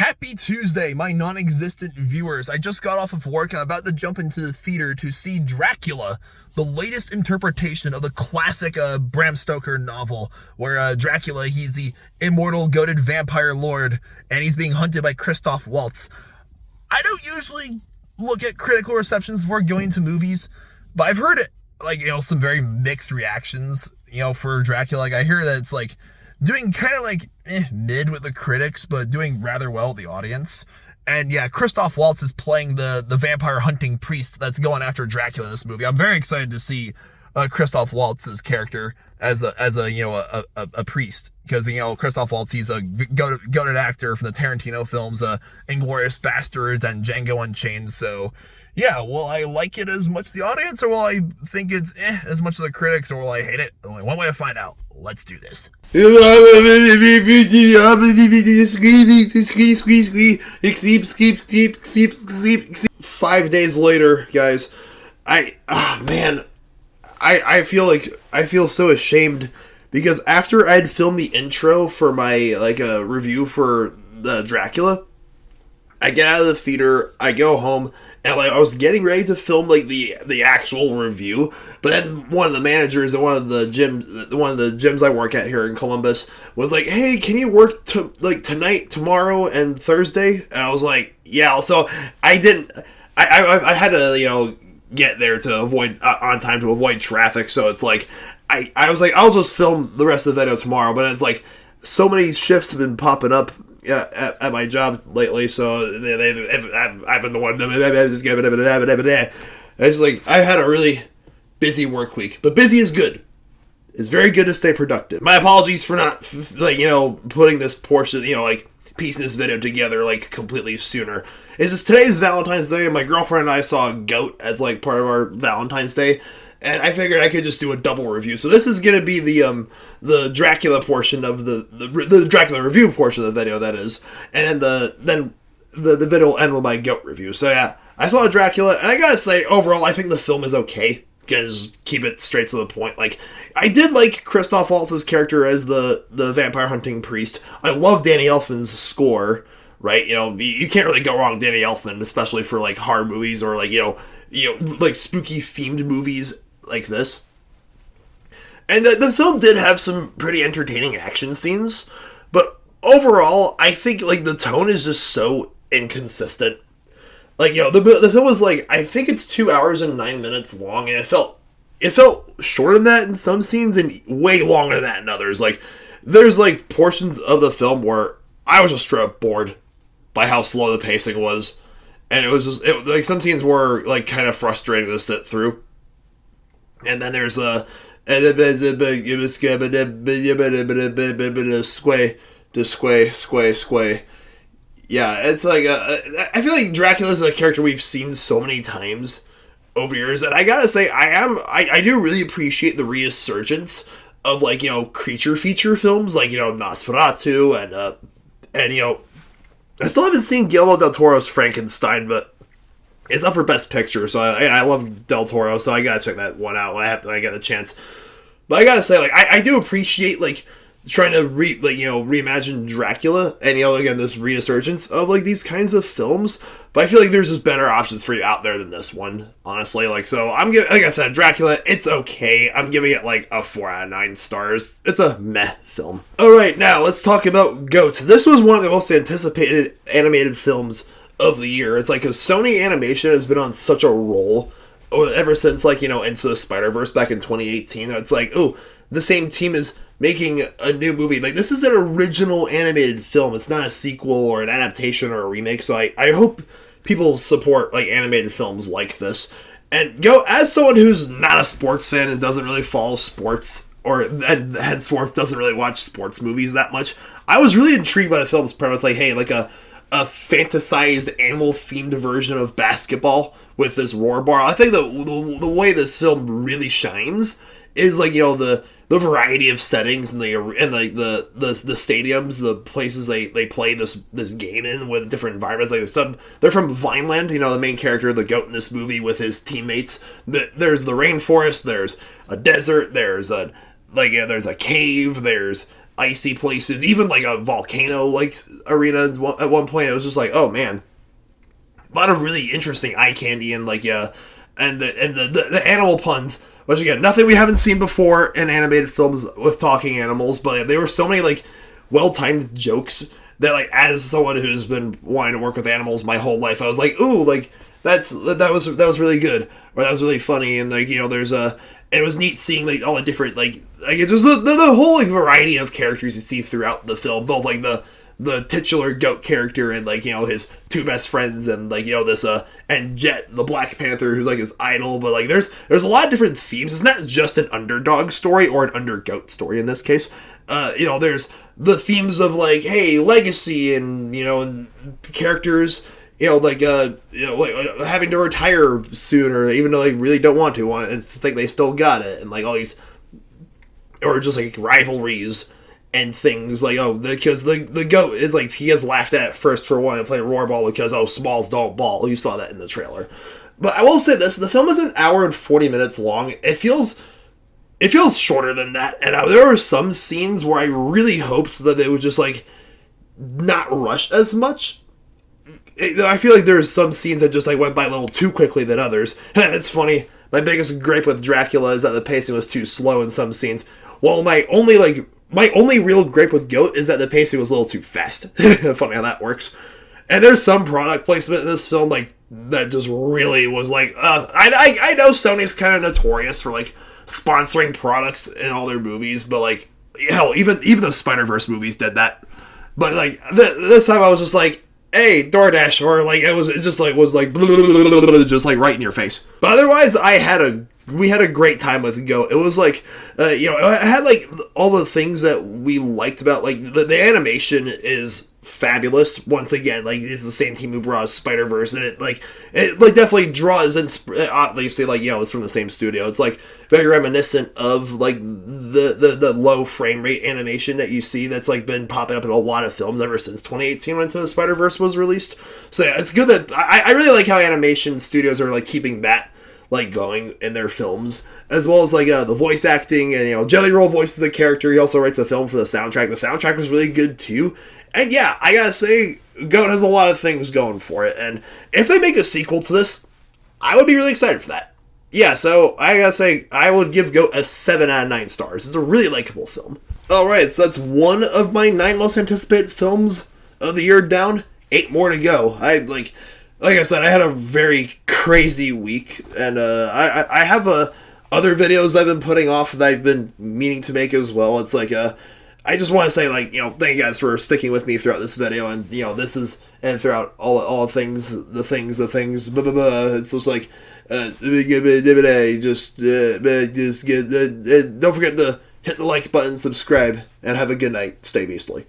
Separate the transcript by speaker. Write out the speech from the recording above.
Speaker 1: Happy Tuesday, my non-existent viewers. I just got off of work and I'm about to jump into the theater to see Dracula, the latest interpretation of the classic Bram Stoker novel, where Dracula, he's the immortal, goated vampire lord, and he's being hunted by Christoph Waltz. I don't usually look at critical receptions before going to movies, but I've heard it, some very mixed reactions, for Dracula. I hear that it's, doing kind of mid with the critics, but doing rather well with the audience. And yeah, Christoph Waltz is playing the vampire hunting priest that's going after Dracula in this movie. I'm very excited to see Christoph Waltz's character as a priest, because Christoph Waltz, he's a goated actor from the Tarantino films, Inglourious Bastards and Django Unchained. So yeah, will I like it as much as the audience, or will I think it's as much as the critics, or will I hate it? Only one way to find out. Let's do this.
Speaker 2: 5 days later, guys, I feel so ashamed, because after I'd filmed the intro for my review for the Dracula, I get out of the theater, I go home, and I was getting ready to film the actual review, but then one of the managers at one of the gyms I work at here in Columbus was like, "Hey, can you work tonight, tomorrow, and Thursday?" And I was like, "Yeah." So I didn't. I had to get there to avoid on time to avoid traffic. So it's I was like, I'll just film the rest of the video tomorrow. But it's so many shifts have been popping up at my job lately, so I've been the one. It's I had a really busy work week, but busy is good. It's very good to stay productive. My apologies for not putting this portion, piecing this video together completely sooner. It's just today's Valentine's Day, and my girlfriend and I saw Goat as part of our Valentine's Day. And I figured I could just do a double review. So this is going to be the Dracula portion of the Dracula review portion of the video, that is. And then the video will end with my Goat review. So yeah, I saw Dracula, and I gotta say, overall, I think the film is okay. Just keep it straight to the point. I did like Christoph Waltz's character as the vampire hunting priest. I love Danny Elfman's score, right? You can't really go wrong with Danny Elfman, especially for horror movies or spooky themed movies like this. And the film did have some pretty entertaining action scenes, but overall, I think the tone is just so inconsistent. The film was I think it's 2 hours and 9 minutes long, and it felt shorter than that in some scenes and way longer than that in others. There's portions of the film where I was just straight up bored by how slow the pacing was, and it was just some scenes were kind of frustrating to sit through. And then there's sway. Yeah, it's I feel like Dracula's a character we've seen so many times over years, and I gotta say, I do really appreciate the resurgence of creature feature films Nosferatu and I still haven't seen Guillermo del Toro's Frankenstein, but it's up for Best Picture, so I love Del Toro, so I gotta check that one out when I get a chance. But I gotta say, I do appreciate trying to reimagine Dracula, and again, this resurgence of these kinds of films. But I feel there's just better options for you out there than this one, honestly. So I'm giving, like I said, Dracula, it's okay. I'm giving it a 4 out of 9 stars. It's a meh film. All right, now let's talk about Goat. This was one of the most anticipated animated films of the year. It's because Sony Animation has been on such a roll ever since Into the Spider-Verse back in 2018. It's the same team is making a new movie. This is an original animated film. It's not a sequel or an adaptation or a remake. So I hope people support animated films like this. And Goat, as someone who's not a sports fan and doesn't really follow sports, and henceforth doesn't really watch sports movies that much, I was really intrigued by the film's premise. Hey, a fantasized animal-themed version of basketball with this roar bar. I think the way this film really shines is the variety of settings and the stadiums, the places they play this game in with different environments. They're from Vineland, the main character, the goat in this movie, with his teammates. There's the rainforest, there's a desert, there's a cave, there's icy places, even like a volcano like arena at one point. It was just like, oh man, a lot of really interesting eye candy and like and the animal puns, which again, nothing we haven't seen before in animated films with talking animals, but there were so many like well-timed jokes that, like, as someone who's been wanting to work with animals my whole life, I was like, ooh, like that was really good, or that was really funny. And like, it was neat seeing like all the different like it's just the whole like variety of characters you see throughout the film, both like the titular goat character and like his two best friends, and like this and Jet the Black Panther, who's like his idol. But like there's a lot of different themes. It's not just an underdog story or an undergoat story in this case. There's the themes of like, hey, legacy, and and characters like having to retire sooner, even though they really don't want to, and think they still got it, and like all these, or just like rivalries and things like, because the goat is like, he gets laughed at first for wanting to play Roarball because smalls don't ball. You saw that in the trailer. But I will say this: the film is an hour and 40 minutes long. It feels shorter than that, and there were some scenes where I really hoped that they would just like not rush as much. I feel like there's some scenes that just like went by a little too quickly than others. It's funny. My biggest gripe with Dracula is that the pacing was too slow in some scenes. Well, my only real gripe with Goat is that the pacing was a little too fast. Funny how that works. And there's some product placement in this film like that just really was like, I know Sony's kind of notorious for like sponsoring products in all their movies, but like, hell, even the Spider-Verse movies did that. But like this time I was just like, hey, DoorDash, or like it just like right in your face. But otherwise, we had a great time with Go. It was like, it had like all the things that we liked about, like the animation is fabulous. Once again, like it's the same team who brought us Spider-Verse, and it definitely draws obviously like it's from the same studio. It's like very reminiscent of like the low frame rate animation that you see that's like been popping up in a lot of films ever since 2018 when Into the Spider-Verse was released. So yeah, it's good that I really like how animation studios are like keeping that like going in their films, as well as like the voice acting, and Jelly Roll voices a character. He also writes a film for the soundtrack. The soundtrack was really good too. And yeah, I gotta say, Goat has a lot of things going for it, and if they make a sequel to this, I would be really excited for that. Yeah, so I gotta say, I would give Goat a 7 out of 9 stars. It's a really likable film. Alright, so that's one of my 9 most anticipated films of the year down. 8 more to go. Like I said, I had a very crazy week, and I have other videos I've been putting off that I've been meaning to make as well. It's like I just want to say, like, thank you guys for sticking with me throughout this video, and this is, and throughout all things, the things, blah, blah, blah. It's just like don't forget to hit the like button, subscribe, and have a good night. Stay beastly.